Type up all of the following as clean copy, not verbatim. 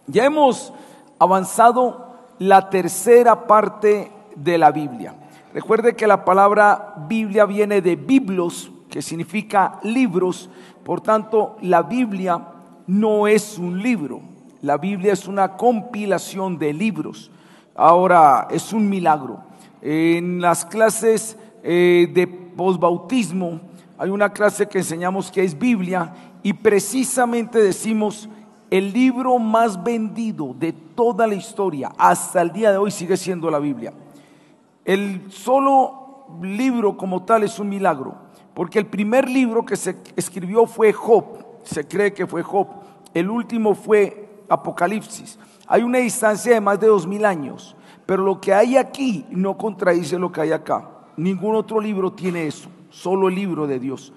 Ya hemos avanzado la tercera parte de la Biblia. Recuerde que la palabra Biblia viene de biblos, que significa libros. Por tanto, la Biblia no es un libro. La Biblia es una compilación de libros. Ahora, es un milagro. En las clases de posbautismo hay una clase que enseñamos que es Biblia, y precisamente decimos: el libro más vendido de toda la historia hasta el día de hoy sigue siendo la Biblia. El solo libro como tal es un milagro, porque el primer libro que se escribió fue Job, se cree que fue Job. El último fue Apocalipsis. Hay una distancia de más de 2000 años, pero lo que hay aquí no contradice lo que hay acá. Ningún otro libro tiene eso, solo el libro de Dios.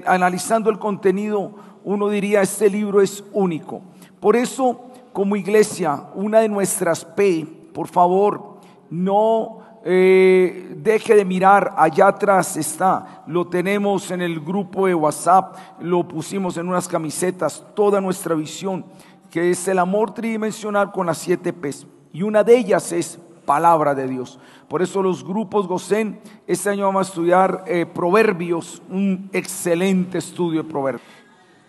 Analizando el contenido, uno diría: este libro es único. Por eso, como iglesia, una de nuestras P, por favor, no deje de mirar. Allá atrás está, lo tenemos en el grupo de WhatsApp, lo pusimos en unas camisetas, toda nuestra visión, que es el amor tridimensional con las 7 P's, y una de ellas es palabra de Dios. Por eso los grupos Gosén, este año vamos a estudiar Proverbios, un excelente estudio de Proverbios.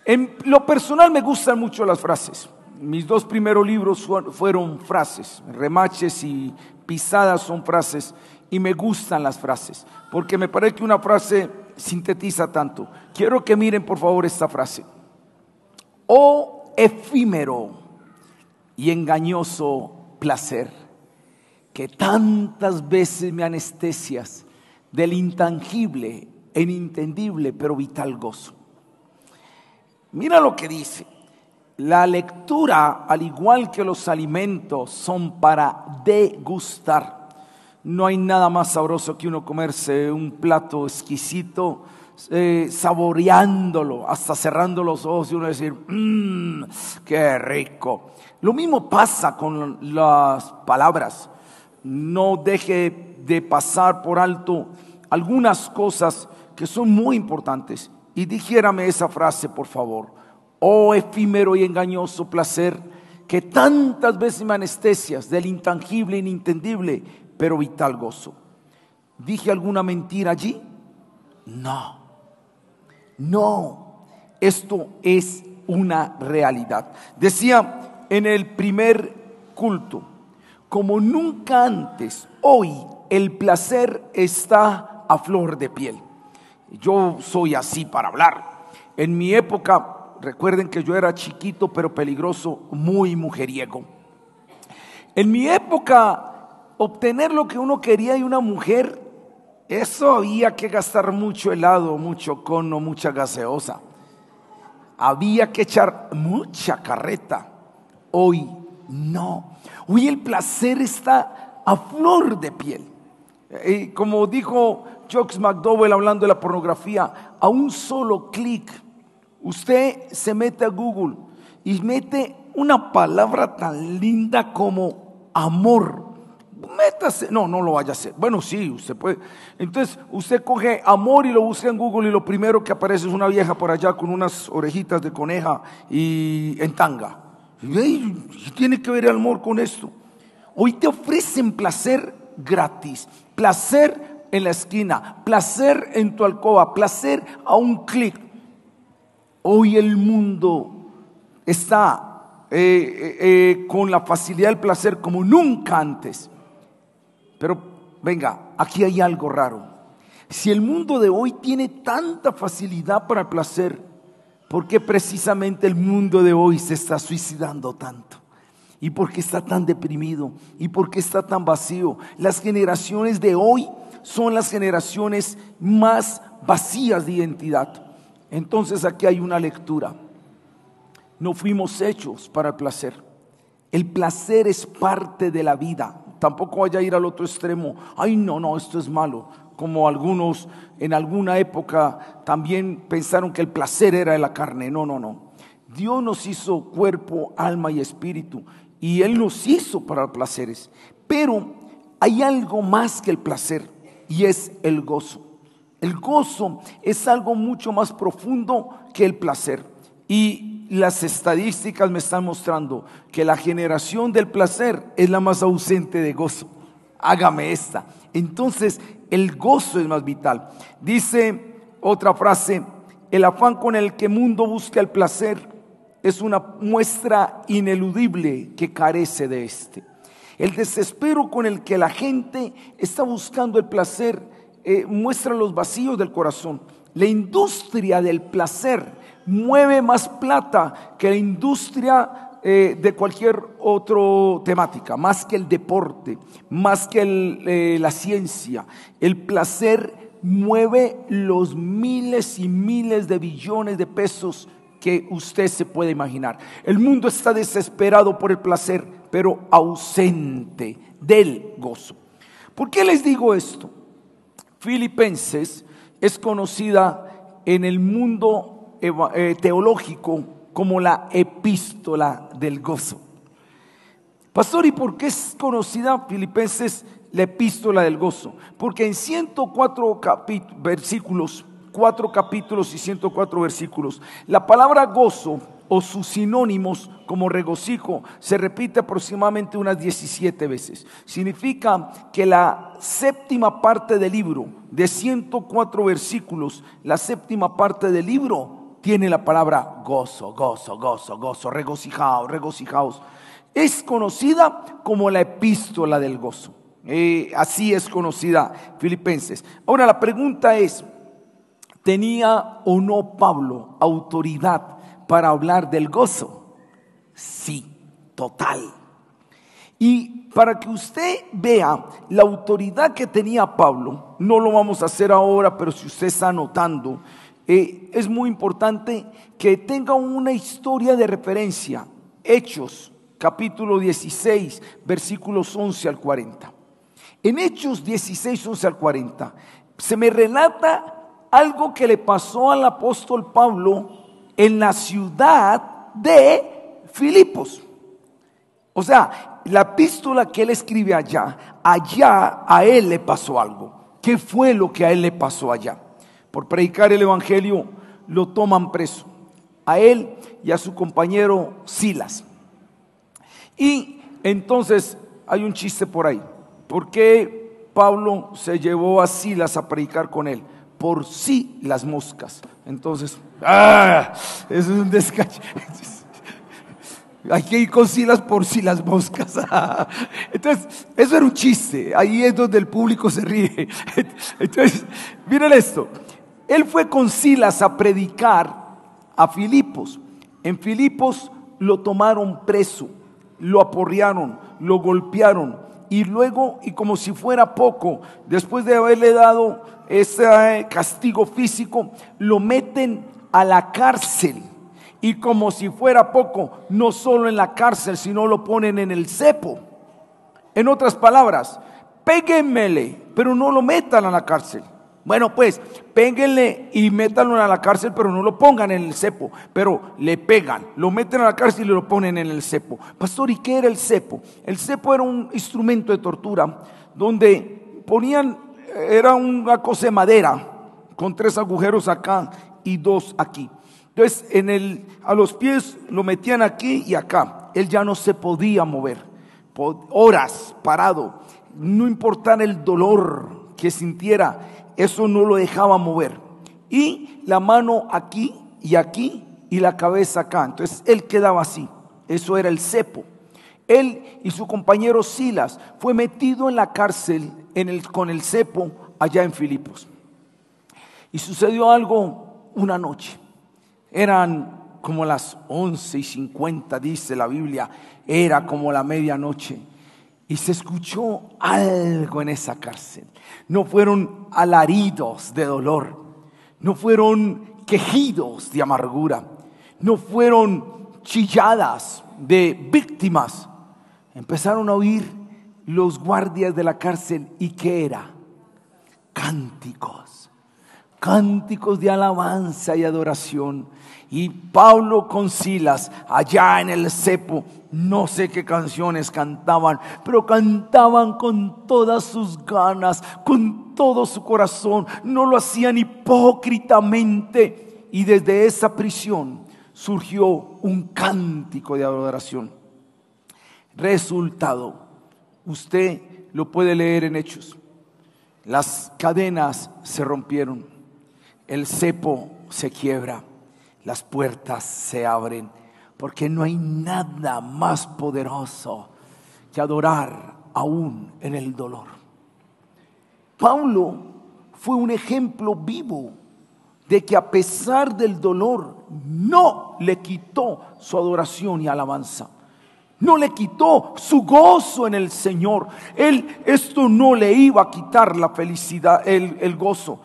En lo personal me gustan mucho las frases. Mis 2 primeros libros fueron frases. Remaches y Pisadas son frases, y me gustan las frases porque me parece que una frase sintetiza tanto. Quiero que miren por favor esta frase: oh efímero y engañoso placer, que tantas veces me anestesias del intangible e inintendible pero vital gozo. Mira lo que dice: la lectura, al igual que los alimentos, son para degustar. No hay nada más sabroso que uno comerse un plato exquisito, saboreándolo, hasta cerrando los ojos y uno decir: qué rico. Lo mismo pasa con las palabras. No deje de pasar por alto algunas cosas que son muy importantes. Y dijérame esa frase, por favor: oh efímero y engañoso placer, que tantas veces me anestesias del intangible e inintendible pero vital gozo. ¿Dije alguna mentira allí? No, esto es una realidad. Decía en el primer culto: como nunca antes, hoy el placer está a flor de piel. Yo soy así para hablar. En mi época, recuerden que yo era chiquito pero peligroso, muy mujeriego. En mi época, obtener lo que uno quería de una mujer, eso había que gastar mucho helado, mucho cono, mucha gaseosa. Había que echar mucha carreta. Hoy no. Hoy el placer está a flor de piel. Como dijo Jocks McDowell hablando de la pornografía, a un solo clic usted se mete a Google y mete una palabra tan linda como amor. Métase, no lo vaya a hacer. Bueno, sí, usted puede. Entonces usted coge amor y lo busca en Google, y lo primero que aparece es una vieja por allá con unas orejitas de coneja y en tanga. ¿Qué tiene que ver el amor con esto? Hoy te ofrecen placer gratis, placer en la esquina, placer en tu alcoba, placer a un clic. Hoy el mundo está con la facilidad del placer como nunca antes. Pero venga, aquí hay algo raro. Si el mundo de hoy tiene tanta facilidad para el placer, ¿por qué precisamente el mundo de hoy se está suicidando tanto? ¿Y por qué está tan deprimido? ¿Y por qué está tan vacío? Las generaciones de hoy son las generaciones más vacías de identidad. Entonces aquí hay una lectura. No fuimos hechos para el placer. El placer es parte de la vida. Tampoco vaya a ir al otro extremo. Ay, no, esto es malo. Como algunos en alguna época también pensaron que el placer era de la carne. No. Dios nos hizo cuerpo, alma y espíritu, y Él nos hizo para placeres. Pero hay algo más que el placer, y es el gozo. El gozo es algo mucho más profundo que el placer. Y las estadísticas me están mostrando que la generación del placer es la más ausente de gozo. Hágame esta. Entonces, el gozo es más vital. Dice otra frase: el afán con el que el mundo busca el placer es una muestra ineludible que carece de este. El desespero con el que la gente está buscando el placer muestra los vacíos del corazón. La industria del placer mueve más plata que la industria de cualquier otra temática, más que el deporte, más que la ciencia. El placer mueve los miles y miles de billones de pesos que usted se puede imaginar. El mundo está desesperado por el placer, pero ausente del gozo. ¿Por qué les digo esto? Filipenses es conocida en el mundo teológico como la epístola del gozo. Pastor, ¿y por qué es conocida Filipenses la epístola del gozo? Porque en 104 versículos, 4 capítulos y 104 versículos, la palabra gozo o sus sinónimos como regocijo se repite aproximadamente unas 17 veces. Significa que la séptima parte del libro, de 104 versículos, la séptima parte del libro tiene la palabra gozo, gozo, gozo, gozo, regocijaos, regocijaos. Es conocida como la epístola del gozo. Así es conocida Filipenses. Ahora la pregunta es: ¿tenía o no Pablo autoridad para hablar del gozo? Sí, total. Y para que usted vea la autoridad que tenía Pablo, no lo vamos a hacer ahora, pero si usted está anotando, es muy importante que tenga una historia de referencia. Hechos, capítulo 16, versículos 11 al 40. En Hechos 16, 11 al 40, se me relata algo que le pasó al apóstol Pablo en la ciudad de Filipos. O sea, la epístola que él escribe allá a él le pasó algo. ¿Qué fue lo que a él le pasó allá? Por predicar el evangelio lo toman preso, a él y a su compañero Silas. Y entonces hay un chiste por ahí. ¿Por qué Pablo se llevó a Silas a predicar con él? Por sí las moscas. Entonces, eso es un descache. Hay que ir con Silas por si las moscas. Entonces, eso era un chiste. Ahí es donde el público se ríe. Entonces, miren esto. Él fue con Silas a predicar a Filipos. En Filipos lo tomaron preso, lo aporrearon, lo golpearon. Y luego, y como si fuera poco, después de haberle dado ese castigo físico, lo meten a la cárcel. Y como si fuera poco, no solo en la cárcel, sino lo ponen en el cepo. En otras palabras, péguenmele, pero no lo metan a la cárcel. Bueno, pues, péguenle y métanlo a la cárcel, pero no lo pongan en el cepo. Pero le pegan, lo meten a la cárcel y lo ponen en el cepo. Pastor, ¿y qué era el cepo? El cepo era un instrumento de tortura donde ponían, era una cosa de madera con 3 agujeros acá y 2 aquí. Entonces, a los pies lo metían aquí y acá. Él ya no se podía mover. Horas parado, no importaba el dolor que sintiera, eso no lo dejaba mover. Y la mano aquí y la cabeza acá. Entonces él quedaba así. Eso era el cepo. Él y su compañero Silas fue metido en la cárcel con el cepo allá en Filipos. Y sucedió algo una noche. Eran como las 11:50, dice la Biblia. Era como la medianoche. Y se escuchó algo en esa cárcel. No fueron alaridos de dolor, no fueron quejidos de amargura, no fueron chilladas de víctimas. Empezaron a oír los guardias de la cárcel. ¿Y qué era? Cánticos, cánticos de alabanza y adoración. Y Pablo con Silas allá en el cepo, no sé qué canciones cantaban, pero cantaban con todas sus ganas, con todo su corazón. No lo hacían hipócritamente. Y desde esa prisión surgió un cántico de adoración. Resultado, usted lo puede leer en Hechos. Las cadenas se rompieron, el cepo se quiebra, las puertas se abren, porque no hay nada más poderoso que adorar aún en el dolor. Pablo fue un ejemplo vivo de que a pesar del dolor no le quitó su adoración y alabanza. No le quitó su gozo en el Señor. Esto no le iba a quitar la felicidad, el gozo,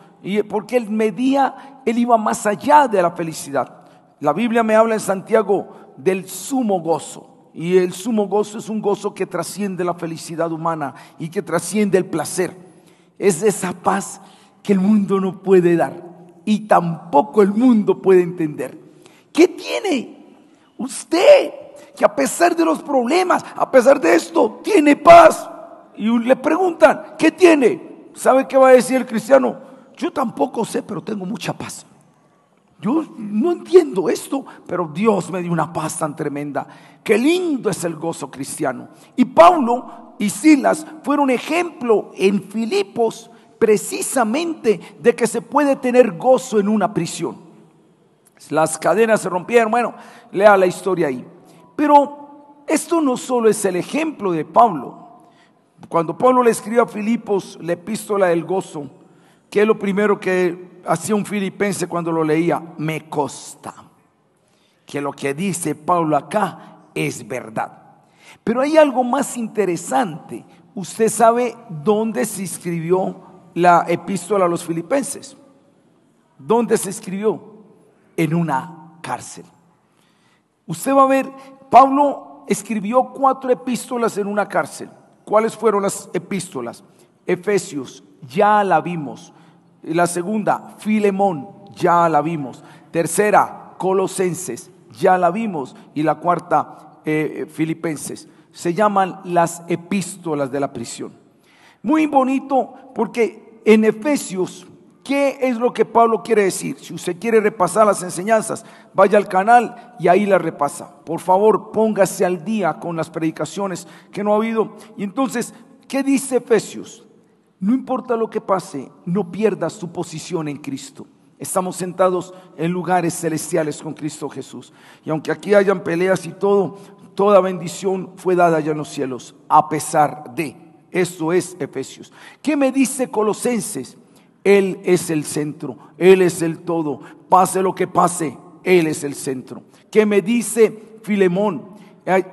porque él iba más allá de la felicidad. La Biblia me habla en Santiago del sumo gozo, y el sumo gozo es un gozo que trasciende la felicidad humana y que trasciende el placer. Es esa paz que el mundo no puede dar y tampoco el mundo puede entender. ¿Qué tiene usted que a pesar de los problemas, a pesar de esto, tiene paz? Y le preguntan, ¿qué tiene? ¿Sabe qué va a decir el cristiano? Yo tampoco sé, pero tengo mucha paz. Yo no entiendo esto, pero Dios me dio una paz tan tremenda. Qué lindo es el gozo cristiano. Y Pablo y Silas fueron ejemplo en Filipos precisamente de que se puede tener gozo en una prisión. Las cadenas se rompieron, bueno, lea la historia ahí. Pero esto no solo es el ejemplo de Pablo. Cuando Pablo le escribió a Filipos la epístola del gozo, ¿qué es lo primero que hacía un filipense cuando lo leía? Me consta que lo que dice Pablo acá es verdad. Pero hay algo más interesante. Usted sabe dónde se escribió la epístola a los filipenses. ¿Dónde se escribió? En una cárcel. Usted va a ver, Pablo escribió 4 epístolas en una cárcel. ¿Cuáles fueron las epístolas? Efesios, ya la vimos. La segunda, Filemón, ya la vimos. Tercera, Colosenses, ya la vimos. Y la cuarta, Filipenses. Se llaman las epístolas de la prisión. Muy bonito, porque en Efesios, ¿qué es lo que Pablo quiere decir? Si usted quiere repasar las enseñanzas, vaya al canal y ahí las repasa. Por favor, póngase al día con las predicaciones que no ha habido. Y entonces, ¿qué dice Efesios? No importa lo que pase, no pierdas tu posición en Cristo. Estamos sentados en lugares celestiales con Cristo Jesús. Y aunque aquí hayan peleas y todo, toda bendición fue dada allá en los cielos, a pesar de. Eso es Efesios. ¿Qué me dice Colosenses? Él es el centro, Él es el todo. Pase lo que pase, Él es el centro. ¿Qué me dice Filemón?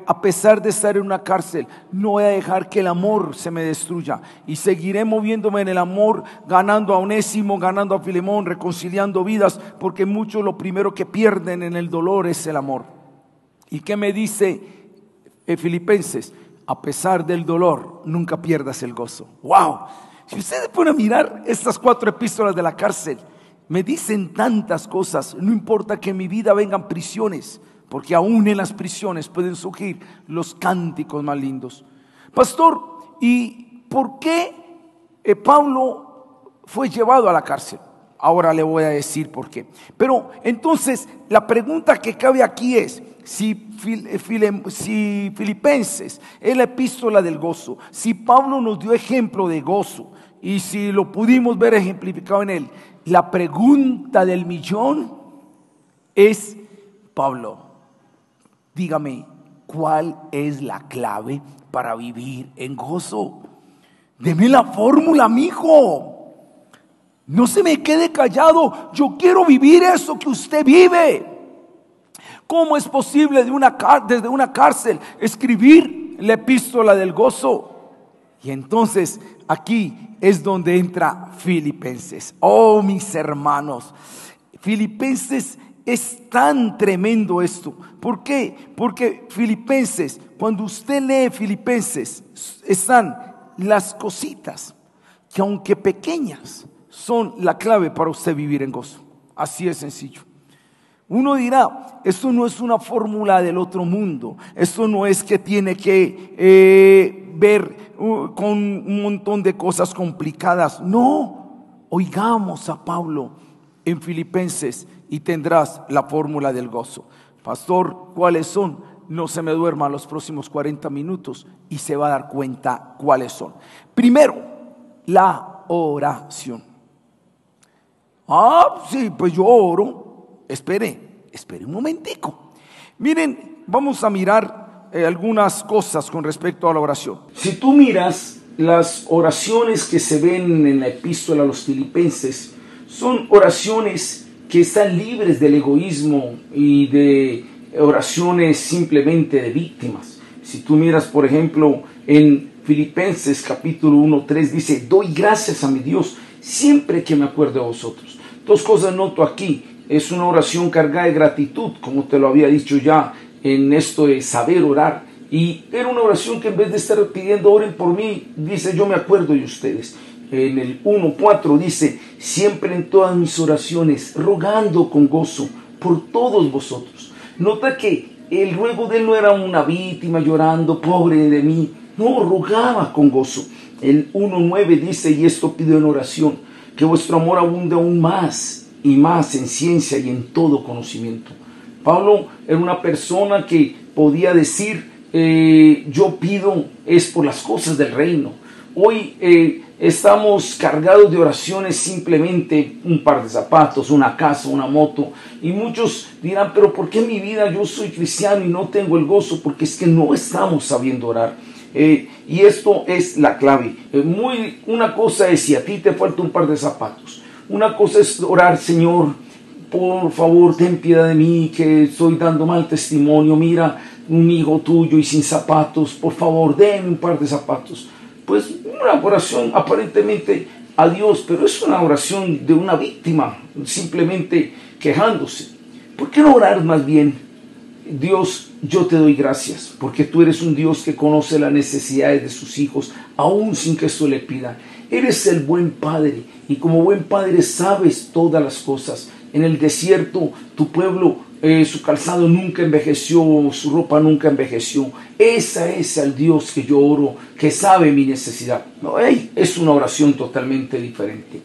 A pesar de estar en una cárcel, no voy a dejar que el amor se me destruya, y seguiré moviéndome en el amor, ganando a Onésimo, ganando a Filemón, reconciliando vidas, porque muchos lo primero que pierden en el dolor es el amor. ¿Y qué me dice Filipenses? A pesar del dolor, nunca pierdas el gozo. ¡Wow! Si ustedes pueden mirar estas 4 epístolas de la cárcel, me dicen tantas cosas. No importa que en mi vida vengan prisiones, porque aún en las prisiones pueden surgir los cánticos más lindos. Pastor, ¿y por qué Pablo fue llevado a la cárcel? Ahora le voy a decir por qué. Pero entonces la pregunta que cabe aquí es, si Filipenses es la epístola del gozo, si Pablo nos dio ejemplo de gozo y si lo pudimos ver ejemplificado en él, la pregunta del millón es, Pablo, dígame, ¿cuál es la clave para vivir en gozo? Deme la fórmula, mijo. No se me quede callado. Yo quiero vivir eso que usted vive. ¿Cómo es posible desde una cárcel escribir la epístola del gozo? Y entonces aquí es donde entra Filipenses. Oh, mis hermanos, Filipenses es tan tremendo esto. ¿Por qué? Porque Filipenses, cuando usted lee Filipenses, están las cositas que, aunque pequeñas, son la clave para usted vivir en gozo. Así es sencillo. Uno dirá, esto no es una fórmula del otro mundo. Esto no es que tiene que ver con un montón de cosas complicadas. No, oigamos a Pablo en Filipenses y tendrás la fórmula del gozo. Pastor, ¿cuáles son? No se me duerma los próximos 40 minutos y se va a dar cuenta cuáles son. Primero, la oración. Sí, pues yo oro. Espere un momentico. Miren, vamos a mirar algunas cosas con respecto a la oración. Si tú miras las oraciones que se ven en la epístola a los Filipenses, son oraciones que están libres del egoísmo y de oraciones simplemente de víctimas. Si tú miras, por ejemplo, en Filipenses capítulo 1:3 dice: doy gracias a mi Dios siempre que me acuerdo de vosotros. Dos cosas noto aquí. Es una oración cargada de gratitud, como te lo había dicho ya en esto de saber orar. Y era una oración que en vez de estar pidiendo oren por mí, dice yo me acuerdo de ustedes. En el 1:4 dice: siempre en todas mis oraciones, rogando con gozo por todos vosotros. Nota que el ruego de él no era una víctima llorando, pobre de mí. No, rogaba con gozo. El 1:9 dice: y esto pido en oración, que vuestro amor abunde aún más y más en ciencia y en todo conocimiento. Pablo era una persona que podía decir: yo pido es por las cosas del reino. Hoy estamos cargados de oraciones, simplemente un par de zapatos, una casa, una moto, y muchos dirán: pero ¿por qué en mi vida yo soy cristiano y no tengo el gozo? Porque es que no estamos sabiendo orar. Y esto es la clave. Una cosa es si a ti te falta un par de zapatos. Una cosa es orar: Señor, por favor, ten piedad de mí, que estoy dando mal testimonio. Mira, un hijo tuyo y sin zapatos, por favor, denme un par de zapatos. Pues una oración aparentemente a Dios, pero es una oración de una víctima, simplemente quejándose. ¿Por qué no orar más bien: Dios, yo te doy gracias, porque tú eres un Dios que conoce las necesidades de sus hijos, aún sin que esto le pidan? Eres el buen Padre, y como buen Padre sabes todas las cosas. En el desierto, tu pueblo, su calzado nunca envejeció, su ropa nunca envejeció. Esa es el Dios que yo oro, que sabe mi necesidad. No, es una oración totalmente diferente.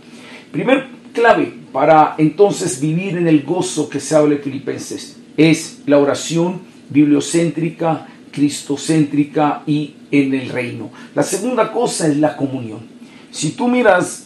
Primer clave para entonces vivir en el gozo que se habla en Filipenses es la oración bibliocéntrica, cristocéntrica y en el reino. La segunda cosa es la comunión. Si tú miras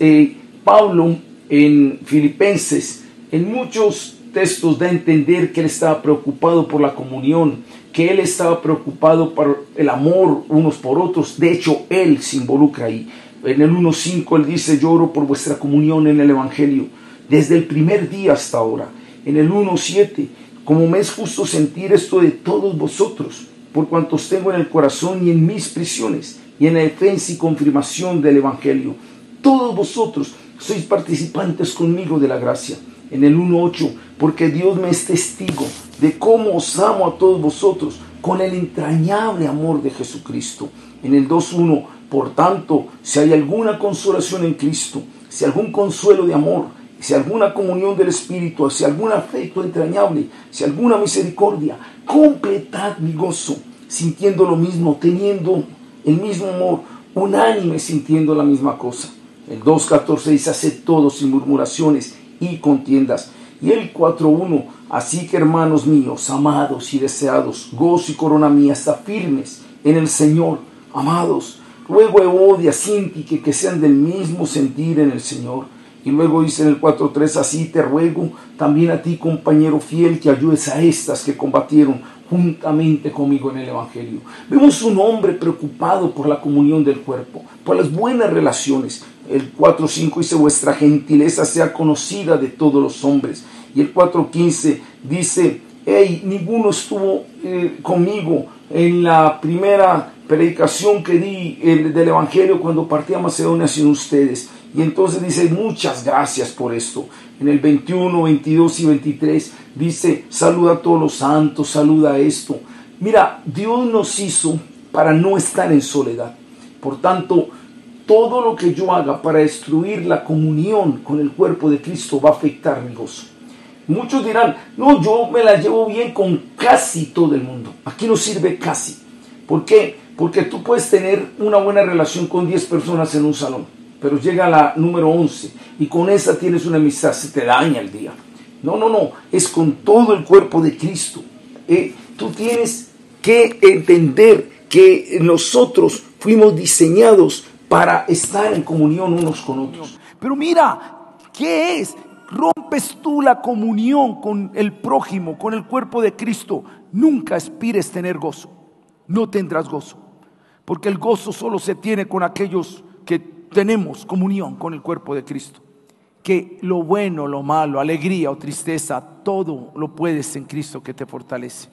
Pablo en Filipenses, en muchos textos da a entender que él estaba preocupado por la comunión, que él estaba preocupado por el amor unos por otros. De hecho, él se involucra ahí. En el 1:5 él dice: yo oro por vuestra comunión en el Evangelio, desde el primer día hasta ahora. En el 1:7, como me es justo sentir esto de todos vosotros, por cuantos tengo en el corazón y en mis prisiones, y en la defensa y confirmación del Evangelio. Todos vosotros sois participantes conmigo de la gracia. En el 1:8, porque Dios me es testigo de cómo os amo a todos vosotros con el entrañable amor de Jesucristo. En el 2:1, por tanto, si hay alguna consolación en Cristo, si algún consuelo de amor, si alguna comunión del Espíritu, si algún afecto entrañable, si alguna misericordia, completad mi gozo, sintiendo lo mismo, teniendo el mismo amor, unánime, sintiendo la misma cosa. El 2:14 dice: haced todo sin murmuraciones y contiendas. Y el 4:1, así que hermanos míos, amados y deseados, gozo y corona mía, está firmes en el Señor. Amados, ruego a Evodia, Síntique, que sean del mismo sentir en el Señor. Y luego dice en el 4:3, así te ruego también a ti, compañero fiel, que ayudes a estas que combatieron juntamente conmigo en el Evangelio. Vemos un hombre preocupado por la comunión del cuerpo, por las buenas relaciones. El 4:5 dice: vuestra gentileza sea conocida de todos los hombres. Y el 4:15 dice: ninguno estuvo conmigo en la primera predicación que di del Evangelio cuando partí a Macedonia sin ustedes. Y entonces dice: muchas gracias por esto. En el 21, 22 y 23 dice: saluda a todos los santos, saluda a esto. Mira, Dios nos hizo para no estar en soledad. Por tanto, todo lo que yo haga para destruir la comunión con el cuerpo de Cristo va a afectar mi gozo. Muchos dirán: no, yo me la llevo bien con casi todo el mundo. Aquí no sirve casi. ¿Por qué? Porque tú puedes tener una buena relación con 10 personas en un salón, pero llega la número 11 y con esa tienes una amistad, se te daña el día. No, es con todo el cuerpo de Cristo. Tú tienes que entender que nosotros fuimos diseñados para estar en comunión unos con otros. Pero mira, ¿qué es? Rompes tú la comunión con el prójimo, con el cuerpo de Cristo. Nunca aspires tener gozo. No tendrás gozo. Porque el gozo solo se tiene con aquellos que tenemos comunión con el cuerpo de Cristo. Que lo bueno, lo malo, alegría o tristeza, todo lo puedes en Cristo que te fortalece.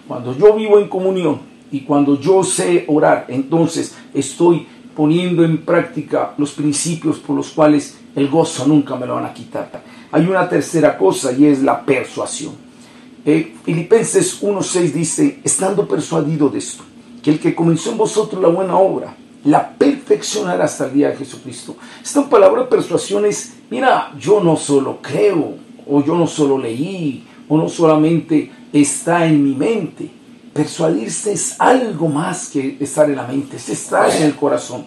Cuando yo vivo en comunión y cuando yo sé orar, entonces estoy poniendo en práctica los principios por los cuales el gozo nunca me lo van a quitar. Hay una tercera cosa y es la persuasión. Filipenses 1:6 dice: estando persuadido de esto, que el que comenzó en vosotros la buena obra, la perfeccionará hasta el día de Jesucristo. Esta palabra persuasión es, mira, yo no solo creo, o yo no solo leí, o no solamente está en mi mente. Persuadirse es algo más que estar en la mente, es estar en el corazón.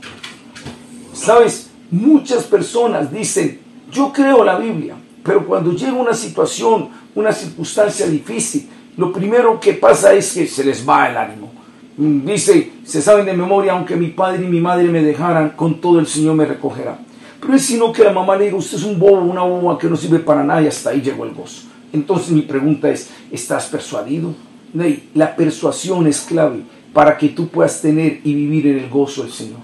¿Sabes? Muchas personas dicen, yo creo la Biblia, pero cuando llega una situación, una circunstancia difícil, lo primero que pasa es que se les va el ánimo. Dice, se saben de memoria, aunque mi padre y mi madre me dejaran, con todo el Señor me recogerá. Pero es sino que la mamá le diga, usted es un bobo, una boba que no sirve para nada, y hasta ahí llegó el gozo. Entonces mi pregunta es, ¿estás persuadido? La persuasión es clave para que tú puedas tener y vivir en el gozo del Señor.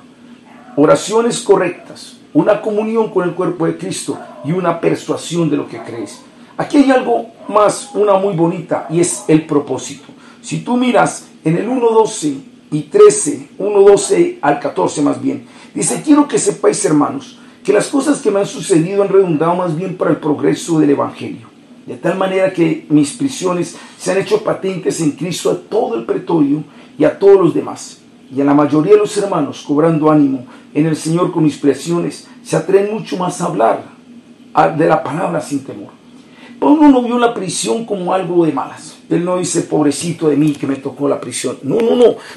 Oraciones correctas, una comunión con el cuerpo de Cristo y una persuasión de lo que crees. Aquí hay algo más, una muy bonita, y es el propósito. Si tú miras en el 1:12 y 13, 1:12 al 14 más bien, dice, quiero que sepáis, hermanos, que las cosas que me han sucedido han redundado más bien para el progreso del Evangelio, de tal manera que mis prisiones se han hecho patentes en Cristo a todo el pretorio y a todos los demás, y a la mayoría de los hermanos, cobrando ánimo en el Señor con mis prisiones, se atreven mucho más a hablar de la palabra sin temor. Pablo no vio la prisión como algo de malas. Él no dice, pobrecito de mí que me tocó la prisión. No.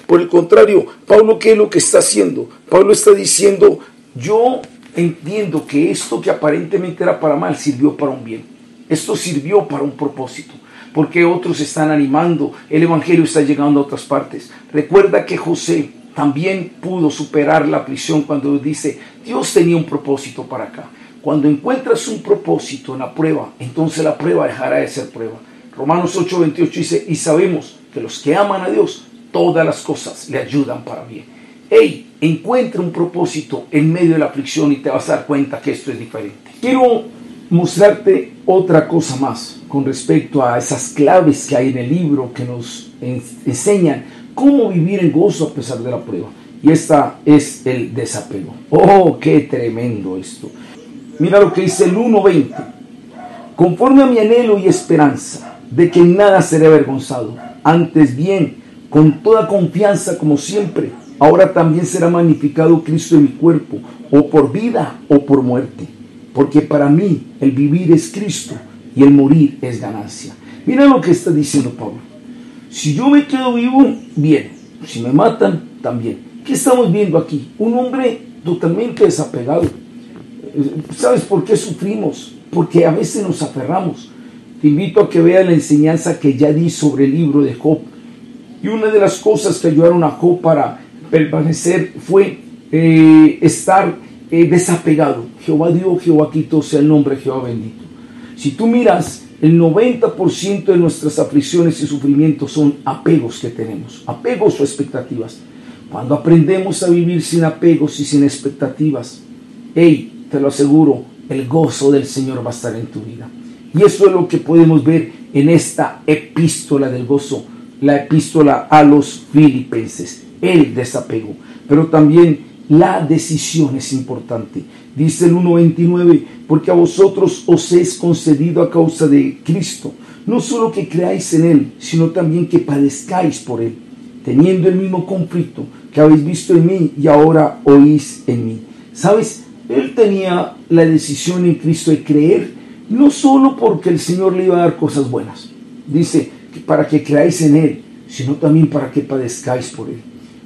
Por el contrario, Pablo, ¿qué es lo que está haciendo? Pablo está diciendo, yo entiendo que esto que aparentemente era para mal sirvió para un bien. Esto sirvió para un propósito. Porque otros están animando, el Evangelio está llegando a otras partes. Recuerda que José también pudo superar la prisión cuando dice, Dios tenía un propósito para acá. Cuando encuentras un propósito en la prueba, entonces la prueba dejará de ser prueba. Romanos 8:28 dice, y sabemos que los que aman a Dios, todas las cosas le ayudan para bien. Encuentra un propósito en medio de la aflicción y te vas a dar cuenta que esto es diferente. Quiero mostrarte otra cosa más con respecto a esas claves que hay en el libro que nos enseñan cómo vivir en gozo a pesar de la prueba. Y esta es el desapego. ¡Oh, qué tremendo esto! Mira lo que dice el 1:20. Conforme a mi anhelo y esperanza de que en nada seré avergonzado, antes bien, con toda confianza como siempre, ahora también será magnificado Cristo en mi cuerpo, o por vida o por muerte. Porque para mí el vivir es Cristo y el morir es ganancia. Mira lo que está diciendo Pablo. Si yo me quedo vivo, bien. Si me matan, también. ¿Qué estamos viendo aquí? Un hombre totalmente desapegado. ¿Sabes por qué sufrimos? Porque a veces nos aferramos. Te invito a que veas la enseñanza que ya di sobre el libro de Job. Y una de las cosas que ayudaron a Job para permanecer fue estar desapegado. Jehová dio, Jehová quitó, sea el nombre de Jehová bendito. Si tú miras, el 90% de nuestras aflicciones y sufrimientos son apegos que tenemos, apegos o expectativas. Cuando aprendemos a vivir sin apegos y sin expectativas, te lo aseguro, el gozo del Señor va a estar en tu vida. Y eso es lo que podemos ver en esta epístola del gozo, la epístola a los Filipenses, el desapego, pero también la decisión es importante. Dice el 1:29, porque a vosotros os es concedido a causa de Cristo, no solo que creáis en Él, sino también que padezcáis por Él, teniendo el mismo conflicto que habéis visto en mí y ahora oís en mí. ¿Sabes? Él tenía la decisión en Cristo de creer, no solo porque el Señor le iba a dar cosas buenas. Dice, que para que creáis en Él, sino también para que padezcáis por Él.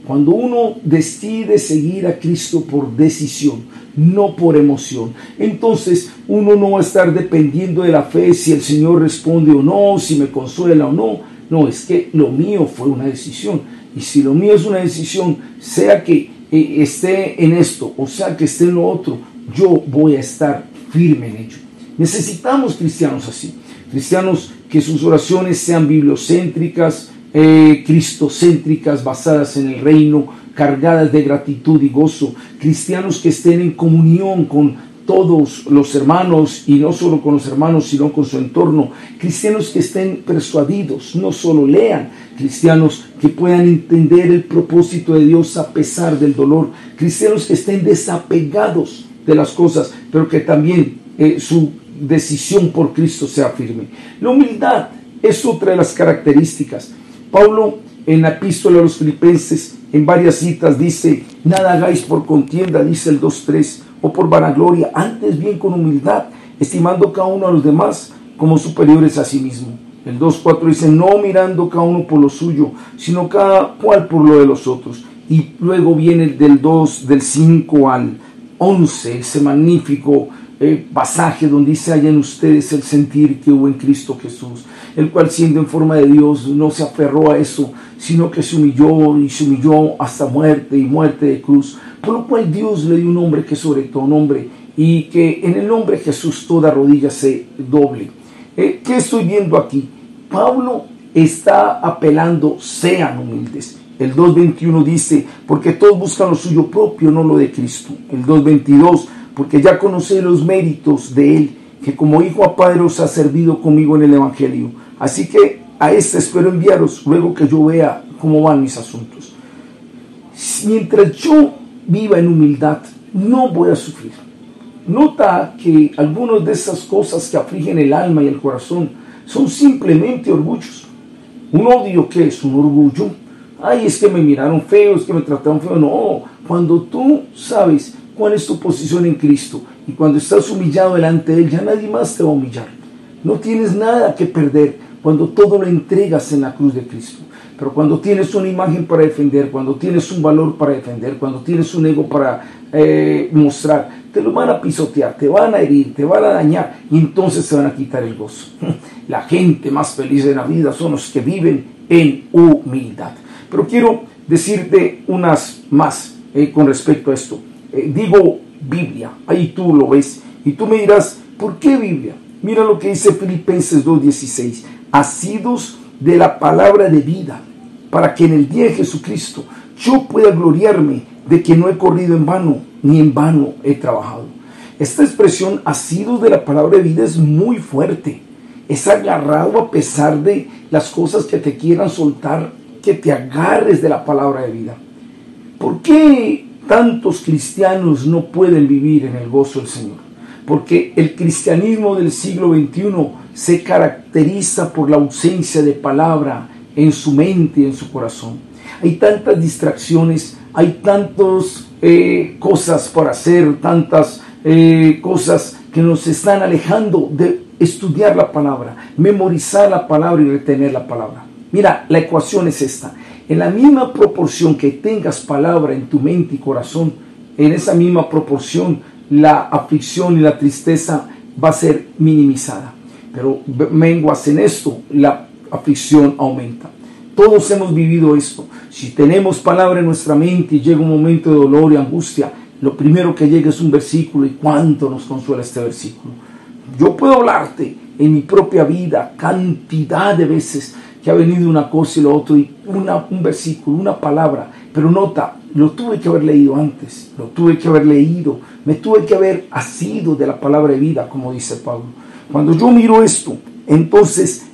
Cuando uno decide seguir a Cristo por decisión, no por emoción, entonces uno no va a estar dependiendo de la fe, si el Señor responde o no, si me consuela o no. No, es que lo mío fue una decisión. Y si lo mío es una decisión, sea que esté en esto o sea que esté en lo otro, yo voy a estar firme en ello. Necesitamos cristianos así, cristianos que sus oraciones sean bibliocéntricas, cristocéntricas, basadas en el reino, cargadas de gratitud y gozo, cristianos que estén en comunión con todos los hermanos, y no solo con los hermanos, sino con su entorno, cristianos que estén persuadidos, no solo lean, cristianos que puedan entender el propósito de Dios a pesar del dolor, cristianos que estén desapegados de las cosas, pero que también su decisión por Cristo sea firme. La humildad es otra de las características. Pablo en la epístola a los Filipenses, en varias citas, dice: nada hagáis por contienda, dice el 2:3, o por vanagloria, antes bien con humildad, estimando cada uno a los demás como superiores a sí mismo. El 2:4 dice: no mirando cada uno por lo suyo, sino cada cual por lo de los otros. Y luego viene del 5 al 11, ese magnífico pasaje donde dice: haya en ustedes el sentir que hubo en Cristo Jesús, el cual siendo en forma de Dios no se aferró a eso, sino que se humilló hasta muerte, y muerte de cruz, por lo cual Dios le dio un nombre que es sobre todo nombre, y que en el nombre de Jesús toda rodilla se doble. ¿Qué estoy viendo aquí? Pablo está apelando: sean humildes. El 2:21 dice: porque todos buscan lo suyo propio, no lo de Cristo. El 2:22: porque ya conocéis los méritos de Él, que como hijo a padre os ha servido conmigo en el Evangelio. Así que a este espero enviaros, luego que yo vea cómo van mis asuntos. Mientras yo viva en humildad, no voy a sufrir. Nota que algunas de esas cosas que afligen el alma y el corazón son simplemente orgullos. ¿Un odio qué es? Un orgullo. Ay, es que me miraron feo, es que me trataron feo. No, cuando tú sabes cuál es tu posición en Cristo y cuando estás humillado delante de Él, ya nadie más te va a humillar. No tienes nada que perder cuando todo lo entregas en la cruz de Cristo. Pero cuando tienes una imagen para defender, cuando tienes un valor para defender, cuando tienes un ego para mostrar, te lo van a pisotear, te van a herir, te van a dañar, y entonces te van a quitar el gozo. La gente más feliz de la vida son los que viven en humildad. Pero quiero decirte unas más con respecto a esto. Digo Biblia, ahí tú lo ves, y tú me dirás: ¿por qué Biblia? Mira lo que dice Filipenses 2:16: asidos de la palabra de vida, para que en el día de Jesucristo yo pueda gloriarme de que no he corrido en vano, ni en vano he trabajado. Esta expresión, asidos de la palabra de vida, es muy fuerte. Es agarrado a pesar de las cosas que te quieran soltar, que te agarres de la palabra de vida. ¿Por qué tantos cristianos no pueden vivir en el gozo del Señor? Porque el cristianismo del siglo XXI se caracteriza por la ausencia de palabra en su mente y en su corazón. Hay tantas distracciones, hay tantas cosas por hacer, tantas cosas que nos están alejando de estudiar la palabra, memorizar la palabra y retener la palabra. Mira, la ecuación es esta: en la misma proporción que tengas palabra en tu mente y corazón, en esa misma proporción la aflicción y la tristeza va a ser minimizada. Pero menguas en esto, la aflicción aumenta. Todos hemos vivido esto. Si tenemos palabra en nuestra mente y llega un momento de dolor y angustia, lo primero que llega es un versículo, y cuánto nos consuela este versículo. Yo puedo hablarte en mi propia vida cantidad de veces que ha venido una cosa y lo otro, y un versículo, una palabra, pero nota, lo tuve que haber leído antes, lo tuve que haber leído, me tuve que haber asido de la palabra de vida, como dice Pablo. Cuando yo miro esto, entonces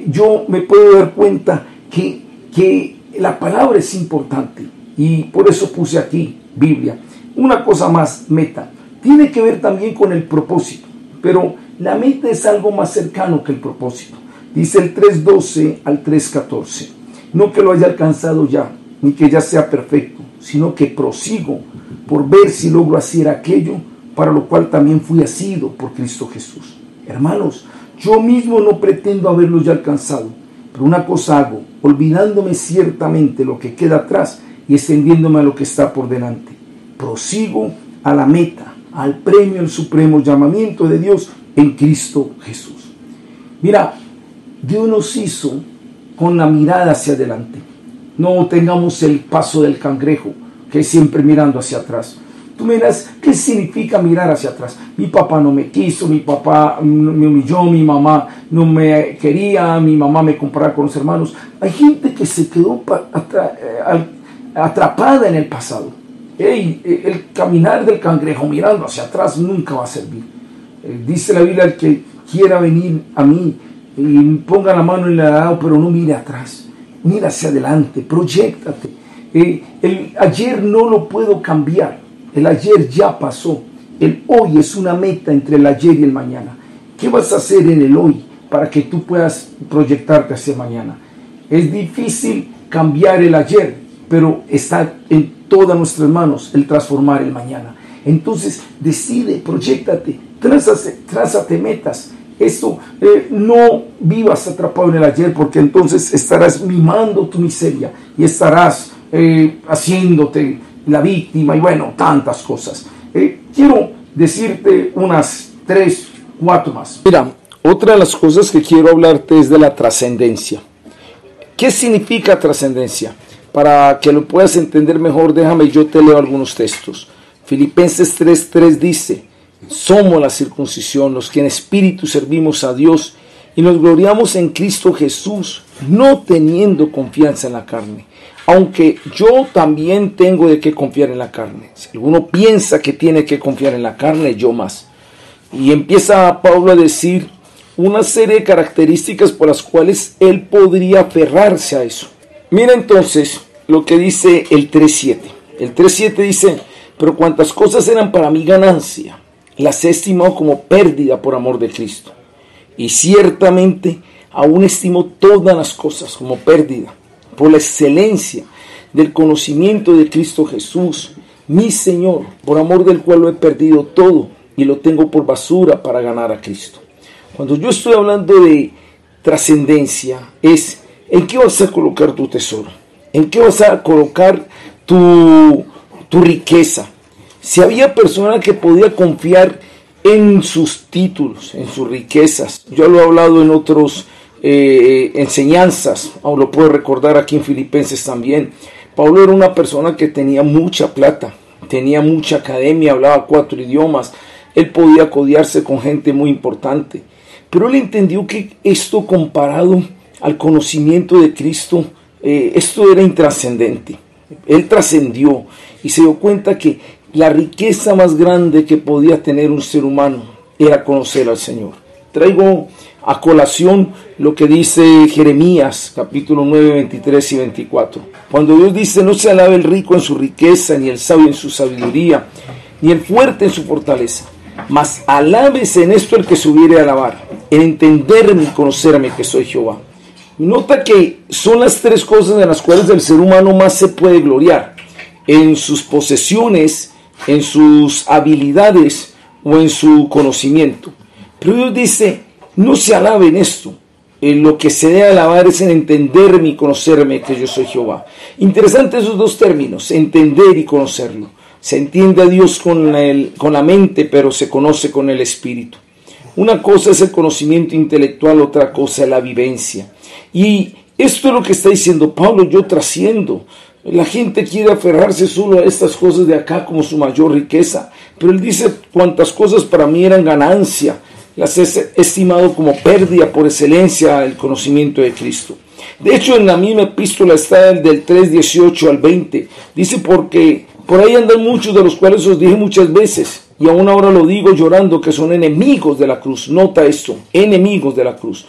yo me puedo dar cuenta que la palabra es importante, y por eso puse aquí Biblia. Una cosa más, meta, tiene que ver también con el propósito, pero la meta es algo más cercano que el propósito. Dice el 3:12 al 3:14: no que lo haya alcanzado ya, ni que ya sea perfecto, sino que prosigo por ver si logro hacer aquello para lo cual también fui asido por Cristo Jesús. Hermanos, yo mismo no pretendo haberlo ya alcanzado, pero una cosa hago, olvidándome ciertamente lo que queda atrás y extendiéndome a lo que está por delante. Prosigo a la meta, al premio, el supremo llamamiento de Dios en Cristo Jesús. Mira, Dios nos hizo con la mirada hacia adelante. No tengamos el paso del cangrejo, que es siempre mirando hacia atrás. Tú miras, ¿qué significa mirar hacia atrás? Mi papá no me quiso, mi papá me humilló, mi mamá no me quería, mi mamá me comparaba con los hermanos. Hay gente que se quedó atrapada en el pasado. El caminar del cangrejo mirando hacia atrás nunca va a servir. Dice la Biblia, el que quiera venir a mí y ponga la mano en el arado, pero no mire atrás. Mira hacia adelante, proyéctate. El ayer no lo puedo cambiar. El ayer ya pasó. El hoy es una meta entre el ayer y el mañana. ¿Qué vas a hacer en el hoy para que tú puedas proyectarte hacia mañana? Es difícil cambiar el ayer, pero está en todas nuestras manos el transformar el mañana. Entonces decide, proyéctate, trázate metas. Esto, no vivas atrapado en el ayer, porque entonces estarás mimando tu miseria y estarás haciéndote la víctima y bueno, tantas cosas. Quiero decirte unas 3, 4 más. Mira, otra de las cosas que quiero hablarte es de la trascendencia. ¿Qué significa trascendencia? Para que lo puedas entender mejor, déjame, yo te leo algunos textos. Filipenses 3:3 dice: somos la circuncisión, los que en espíritu servimos a Dios y nos gloriamos en Cristo Jesús, no teniendo confianza en la carne. Aunque yo también tengo de qué confiar en la carne. Si alguno piensa que tiene que confiar en la carne, yo más. Y empieza Pablo a decir una serie de características por las cuales él podría aferrarse a eso. Mira entonces lo que dice el 3:7. El 3:7 dice: pero cuantas cosas eran para mi ganancia, las he estimado como pérdida por amor de Cristo. Y ciertamente aún estimo todas las cosas como pérdida, por la excelencia del conocimiento de Cristo Jesús, mi Señor, por amor del cual lo he perdido todo y lo tengo por basura para ganar a Cristo. Cuando yo estoy hablando de trascendencia, es ¿en qué vas a colocar tu tesoro? ¿En qué vas a colocar tu riqueza? Si había personas que podía confiar en sus títulos, en sus riquezas, yo lo he hablado en otros enseñanzas, aún lo puedo recordar aquí en Filipenses también. Pablo era una persona que tenía mucha plata, tenía mucha academia, hablaba 4 idiomas, él podía codearse con gente muy importante, pero él entendió que esto, comparado al conocimiento de Cristo, esto era intrascendente. Él trascendió y se dio cuenta que la riqueza más grande que podía tener un ser humano era conocer al Señor. Traigo a colación lo que dice Jeremías, capítulo 9, 23 y 24. Cuando Dios dice: no se alabe el rico en su riqueza, ni el sabio en su sabiduría, ni el fuerte en su fortaleza, mas alábese en esto el que se hubiere a alabar, en entenderme y conocerme que soy Jehová. Nota que son las 3 cosas en las cuales el ser humano más se puede gloriar: en sus posesiones, en sus habilidades o en su conocimiento. Pero Dios dice: no se alabe en esto. Lo que se debe alabar es en entenderme y conocerme que yo soy Jehová. Interesante esos 2 términos, entender y conocerlo. Se entiende a Dios con la mente, pero se conoce con el espíritu. Una cosa es el conocimiento intelectual, otra cosa es la vivencia. Y esto es lo que está diciendo Pablo: yo trasciendo. La gente quiere aferrarse solo a estas cosas de acá como su mayor riqueza, pero él dice: cuantas cosas para mí eran ganancia, las he estimado como pérdida por excelencia el conocimiento de Cristo. De hecho, en la misma epístola está el del 3:18 al 20. Dice: porque por ahí andan muchos, de los cuales os dije muchas veces, y aún ahora lo digo llorando, que son enemigos de la cruz. Nota esto: enemigos de la cruz,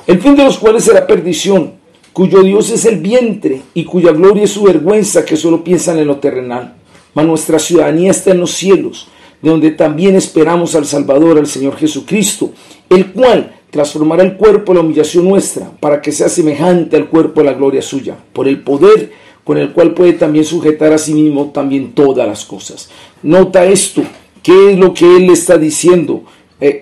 el fin de los cuales será perdición, cuyo Dios es el vientre, y cuya gloria es su vergüenza, que solo piensan en lo terrenal. Mas nuestra ciudadanía está en los cielos, de donde también esperamos al Salvador, al Señor Jesucristo, el cual transformará el cuerpo de la humillación nuestra, para que sea semejante al cuerpo de la gloria suya, por el poder con el cual puede también sujetar a sí mismo también todas las cosas. Nota esto: ¿qué es lo que él está diciendo?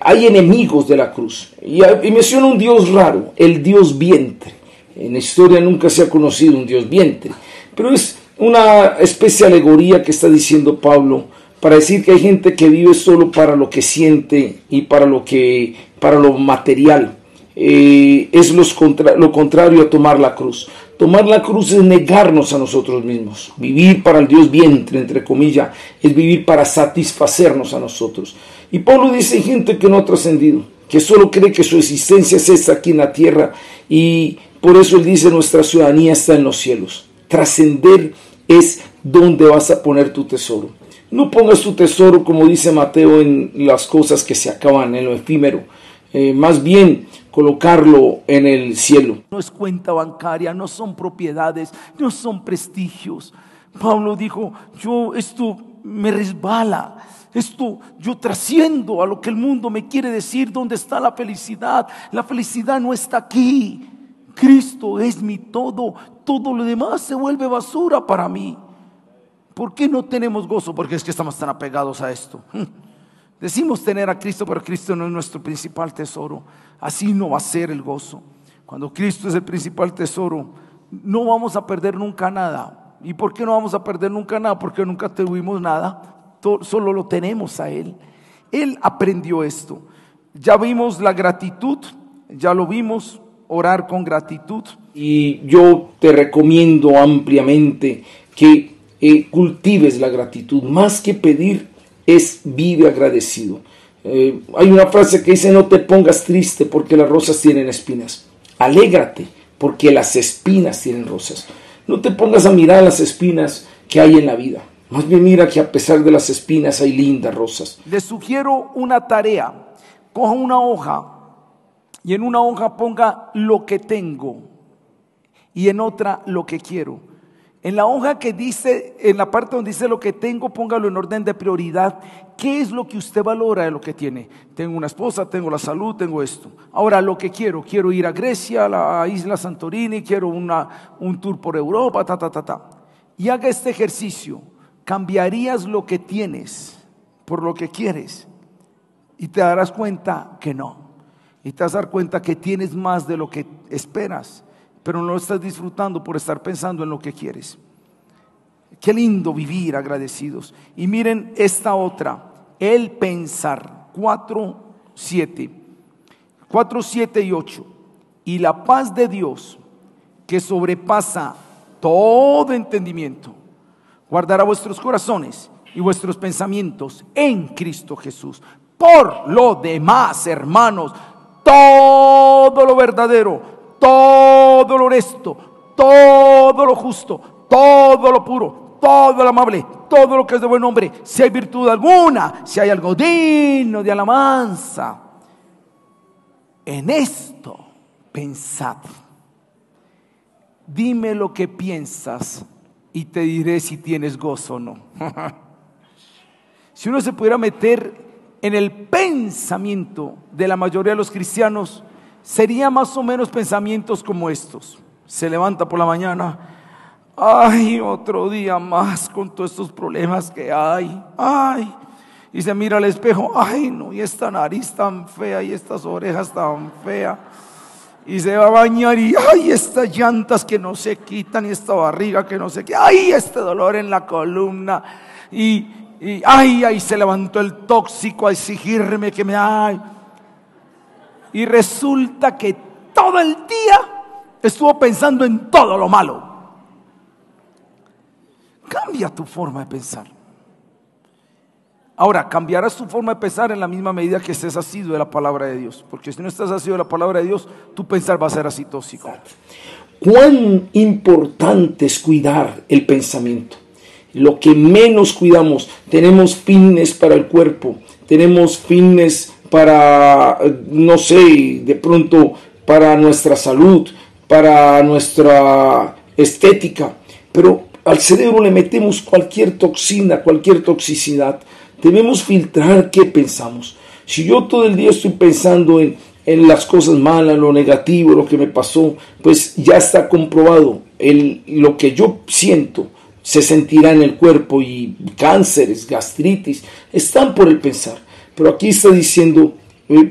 Hay enemigos de la cruz, y menciona un Dios raro, el Dios vientre. En la historia nunca se ha conocido un Dios vientre, pero es una especie de alegoría que está diciendo Pablo para decir que hay gente que vive solo para lo que siente y para lo material. es lo contrario a tomar la cruz. Tomar la cruz es negarnos a nosotros mismos. Vivir para el Dios vientre, entre comillas, es vivir para satisfacernos a nosotros. Y Pablo dice, hay gente que no ha trascendido, que solo cree que su existencia es esta aquí en la tierra, y por eso él dice, nuestra ciudadanía está en los cielos. Trascender es donde vas a poner tu tesoro. No pongas tu tesoro, como dice Mateo, en las cosas que se acaban, en lo efímero. Más bien colocarlo en el cielo. No es cuenta bancaria, no son propiedades, no son prestigios. Pablo dijo, esto me resbala, esto yo trasciendo a lo que el mundo me quiere decir. ¿Dónde está la felicidad? La felicidad no está aquí. Cristo es mi todo, todo lo demás se vuelve basura para mí. ¿Por qué no tenemos gozo? Porque es que estamos tan apegados a esto. Decimos tener a Cristo, pero Cristo no es nuestro principal tesoro. Así no va a ser el gozo. Cuando Cristo es el principal tesoro, no vamos a perder nunca nada. ¿Y por qué no vamos a perder nunca nada? Porque nunca tuvimos nada, solo lo tenemos a Él. Él aprendió esto. Ya vimos la gratitud, ya lo vimos, orar con gratitud. Y yo te recomiendo ampliamente que cultives la gratitud. Más que pedir, es vive agradecido. Hay una frase que dice, no te pongas triste porque las rosas tienen espinas. Alégrate porque las espinas tienen rosas. No te pongas a mirar las espinas que hay en la vida. Más bien mira que a pesar de las espinas hay lindas rosas. Les sugiero una tarea. Coja una hoja y en una hoja ponga lo que tengo y en otra lo que quiero. En la hoja que dice, en la parte donde dice lo que tengo, póngalo en orden de prioridad. ¿Qué es lo que usted valora de lo que tiene? Tengo una esposa, tengo la salud, tengo esto. Ahora lo que quiero ir a Grecia, a la isla Santorini, quiero un tour por Europa, Y haga este ejercicio. ¿Cambiarías lo que tienes por lo que quieres? Y te darás cuenta que no. Y te vas a dar cuenta que tienes más de lo que esperas, pero no lo estás disfrutando por estar pensando en lo que quieres. Qué lindo vivir agradecidos. Y miren esta otra, el pensar, 4, 7 y 8. Y la paz de Dios, que sobrepasa todo entendimiento, guardará vuestros corazones y vuestros pensamientos en Cristo Jesús. Por lo demás, hermanos, todo lo verdadero, todo lo honesto, todo lo justo, todo lo puro, todo lo amable, todo lo que es de buen nombre, si hay virtud alguna, si hay algo digno de alabanza, en esto pensad. Dime lo que piensas y te diré si tienes gozo o no. Si uno se pudiera meter en el pensamiento de la mayoría de los cristianos, sería más o menos pensamientos como estos. Se levanta por la mañana, ay, otro día más con todos estos problemas que hay, ay, y se mira al espejo, ay no, y esta nariz tan fea, y estas orejas tan feas, y se va a bañar y ay, estas llantas que no se quitan, y esta barriga que no se quita, ay, este dolor en la columna, y ay, ahí se levantó el tóxico a exigirme que me ay. Y resulta que todo el día estuvo pensando en todo lo malo. Cambia tu forma de pensar. Ahora, cambiarás tu forma de pensar en la misma medida que estés asiduo de la palabra de Dios. Porque si no estás asiduo de la palabra de Dios, tu pensar va a ser así tóxico. Cuán importante es cuidar el pensamiento. Lo que menos cuidamos, tenemos fines para el cuerpo, tenemos fines para, no sé, de pronto para nuestra salud, para nuestra estética, pero al cerebro le metemos cualquier toxina, cualquier toxicidad. Debemos filtrar qué pensamos. Si yo todo el día estoy pensando en las cosas malas, lo negativo, lo que me pasó, pues ya está comprobado, lo que yo siento se sentirá en el cuerpo, y cánceres, gastritis, están por el pensar. Pero aquí está diciendo,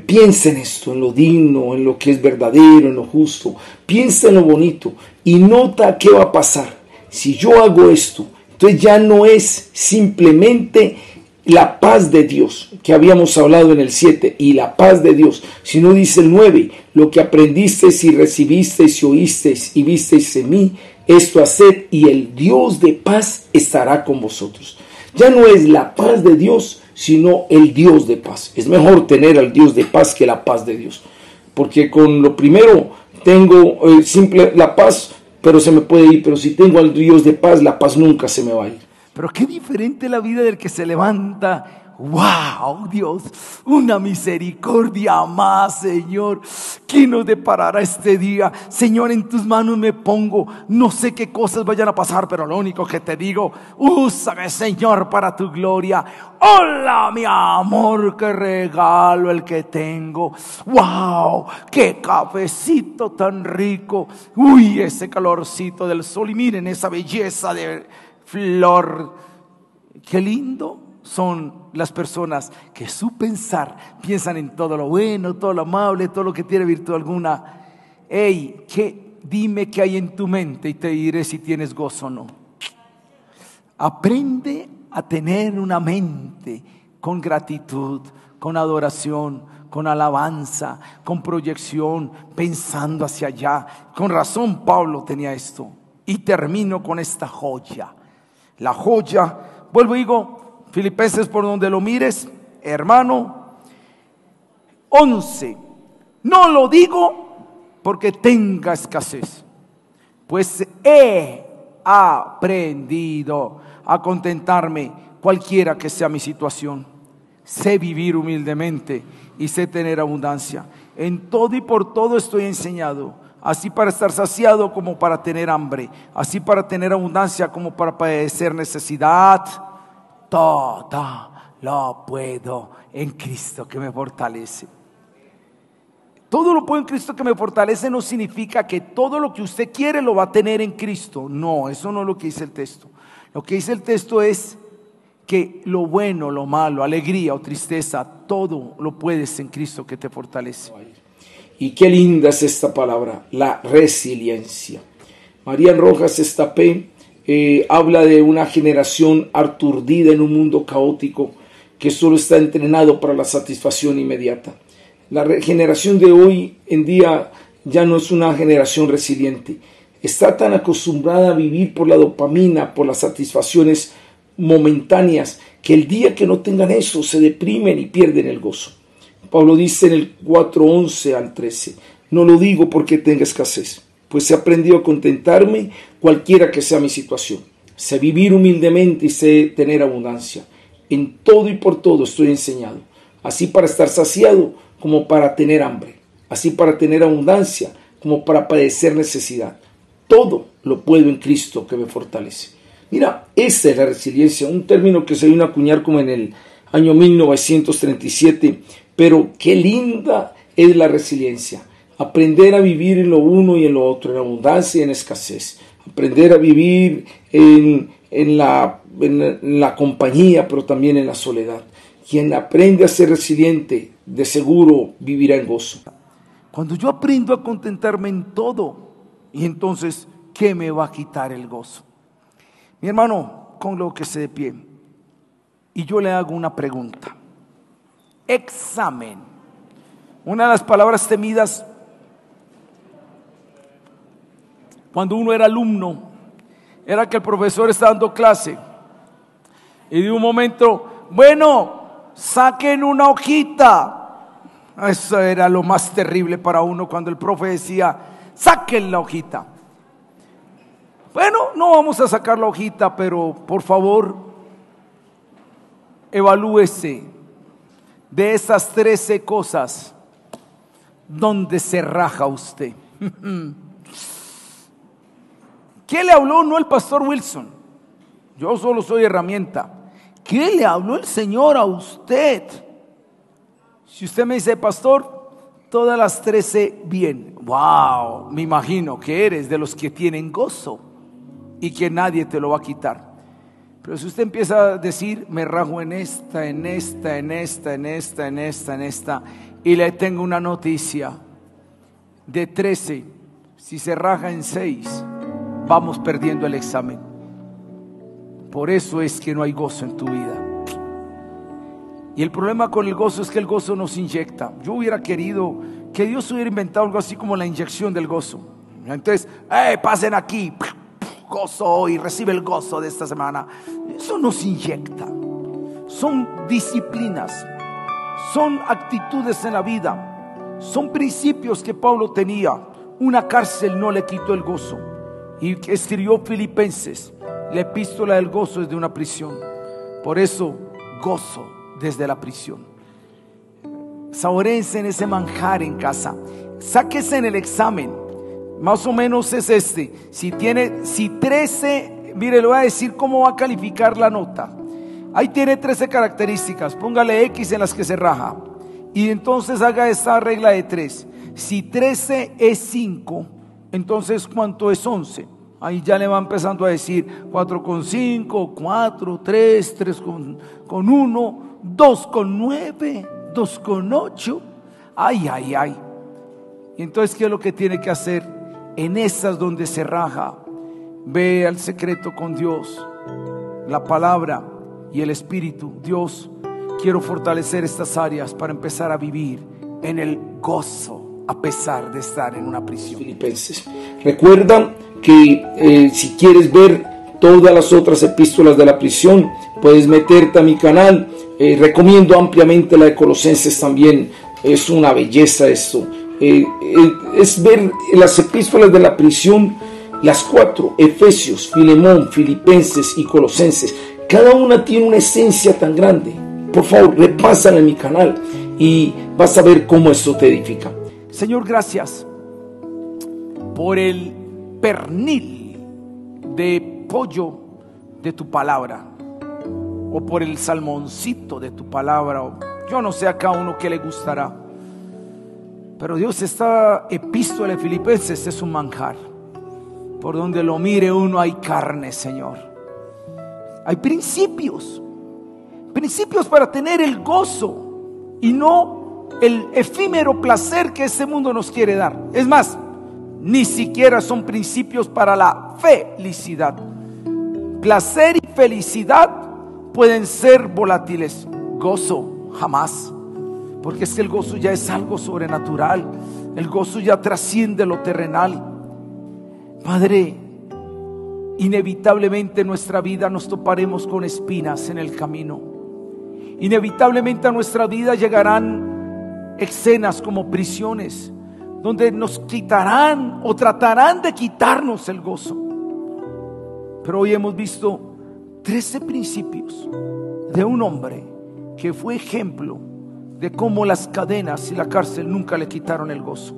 piensa en esto, en lo digno, en lo que es verdadero, en lo justo. Piensa en lo bonito y nota qué va a pasar. Si yo hago esto, entonces ya no es simplemente la paz de Dios, que habíamos hablado en el 7, y la paz de Dios, sino dice el 9, lo que aprendisteis y recibisteis y oísteis y visteis en mí, esto haced y el Dios de paz estará con vosotros. Ya no es la paz de Dios, sino el Dios de paz. Es mejor tener al Dios de paz que la paz de Dios, porque con lo primero tengo simple la paz, pero se me puede ir, pero si tengo al Dios de paz, la paz nunca se me va a ir. Pero qué diferente la vida del que se levanta. ¡Wow, Dios! Una misericordia más, Señor. ¿Quién nos deparará este día? Señor, en tus manos me pongo. No sé qué cosas vayan a pasar, pero lo único que te digo, úsame, Señor, para tu gloria. Hola, mi amor, qué regalo el que tengo. ¡Wow! ¡Qué cafecito tan rico! ¡Uy, ese calorcito del sol! Y miren esa belleza de flor. ¡Qué lindo! Son las personas que su pensar piensan en todo lo bueno, todo lo amable, todo lo que tiene virtud alguna. Hey, dime qué hay en tu mente y te diré si tienes gozo o no. Aprende a tener una mente con gratitud, con adoración, con alabanza, con proyección, pensando hacia allá. Con razón Pablo tenía esto. Y termino con esta joya. La joya, vuelvo y digo, Filipenses, por donde lo mires, hermano, 11. No lo digo porque tenga escasez, pues he aprendido a contentarme cualquiera que sea mi situación. Sé vivir humildemente y sé tener abundancia. En todo y por todo estoy enseñado, así para estar saciado como para tener hambre, así para tener abundancia como para padecer necesidad. Todo lo puedo en Cristo que me fortalece. Todo lo puedo en Cristo que me fortalece no significa que todo lo que usted quiere lo va a tener en Cristo. No, eso no es lo que dice el texto. Lo que dice el texto es que lo bueno, lo malo, alegría o tristeza, todo lo puedes en Cristo que te fortalece. Y qué linda es esta palabra, la resiliencia. Marian Rojas Estapé habla de una generación aturdida en un mundo caótico que solo está entrenado para la satisfacción inmediata. La generación de hoy en día ya no es una generación resiliente. Está tan acostumbrada a vivir por la dopamina, por las satisfacciones momentáneas, que el día que no tengan eso se deprimen y pierden el gozo. Pablo dice en el 4:11 al 13, no lo digo porque tenga escasez, pues he aprendido a contentarme cualquiera que sea mi situación. Sé vivir humildemente y sé tener abundancia. En todo y por todo estoy enseñado, así para estar saciado como para tener hambre, así para tener abundancia como para padecer necesidad. Todo lo puedo en Cristo que me fortalece. Mira, esa es la resiliencia, un término que se vino a acuñar como en el año 1937, pero qué linda es la resiliencia. Aprender a vivir en lo uno y en lo otro, en abundancia y en escasez. Aprender a vivir en la compañía, pero también en la soledad. Quien aprende a ser resiliente, de seguro vivirá en gozo. Cuando yo aprendo a contentarme en todo, y entonces, ¿qué me va a quitar el gozo? Mi hermano, con lo que se de pie, y yo le hago una pregunta. Examen. Una de las palabras temidas cuando uno era alumno era que el profesor está dando clase y de un momento, bueno, saquen una hojita. Eso era lo más terrible para uno cuando el profe decía, saquen la hojita. Bueno, no vamos a sacar la hojita, pero por favor, evalúese de esas 13 cosas, ¿dónde se raja usted? ¿Qué le habló? No el pastor Wilson. Yo solo soy herramienta. ¿Qué le habló el Señor a usted? Si usted me dice, pastor, todas las 13 bien. Wow, me imagino que eres de los que tienen gozo y que nadie te lo va a quitar. Pero si usted empieza a decir, me rajo en esta, y le tengo una noticia, de 13, si se raja en 6, vamos perdiendo el examen. Por eso es que no hay gozo en tu vida. Y el problema con el gozo es que el gozo nos inyecta. Yo hubiera querido que Dios hubiera inventado algo así como la inyección del gozo. Entonces, pasen aquí, gozo y recibe el gozo de esta semana. Eso nos inyecta. Son disciplinas, son actitudes en la vida, son principios que Pablo tenía. Una cárcel no le quitó el gozo. Y escribió Filipenses, la epístola del gozo desde una prisión. Por eso, gozo desde la prisión. Saboréense en ese manjar en casa. Sáquese en el examen. Más o menos es este. Si 13, mire, le voy a decir cómo va a calificar la nota. Ahí tiene 13 características. Póngale X en las que se raja. Y entonces haga esta regla de 3. Si 13 es 5, entonces ¿cuánto es 11? Ahí ya le va empezando a decir 4,5, 4, 3, 3,1, 2,9, 2,8. Ay. Y entonces, ¿qué es lo que tiene que hacer? En esas donde se raja, ve al secreto con Dios, la palabra y el Espíritu. Dios, quiero fortalecer estas áreas para empezar a vivir en el gozo a pesar de estar en una prisión. Filipenses. Recuerda que si quieres ver todas las otras epístolas de la prisión, puedes meterte a mi canal. Recomiendo ampliamente la de Colosenses también. Es una belleza esto. Es ver las epístolas de la prisión, las 4: Efesios, Filemón, Filipenses y Colosenses. Cada una tiene una esencia tan grande. Por favor, repásala en mi canal y vas a ver cómo esto te edifica. Señor, gracias por el pernil de pollo de tu palabra, o por el salmoncito de tu palabra, o yo no sé a cada uno qué le gustará. Pero Dios, esta epístola de Filipenses es un manjar. Por donde lo mire uno hay carne, Señor. Hay principios para tener el gozo y no el efímero placer que este mundo nos quiere dar. Es más, ni siquiera son principios para la felicidad. Placer y felicidad pueden ser volátiles. Gozo, jamás. Porque es que el gozo ya es algo sobrenatural. El gozo ya trasciende lo terrenal. Padre, inevitablemente en nuestra vida nos toparemos con espinas en el camino. Inevitablemente a nuestra vida llegarán escenas como prisiones, donde nos quitarán o tratarán de quitarnos el gozo. Pero hoy hemos visto 13 principios de un hombre que fue ejemplo de cómo las cadenas y la cárcel nunca le quitaron el gozo.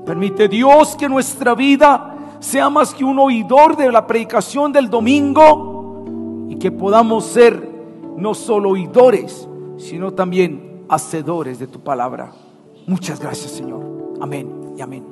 Permite, Dios, que nuestra vida sea más que un oidor de la predicación del domingo, y que podamos ser no solo oidores, sino también hacedores de tu palabra. Muchas gracias, Señor. Amén y amén.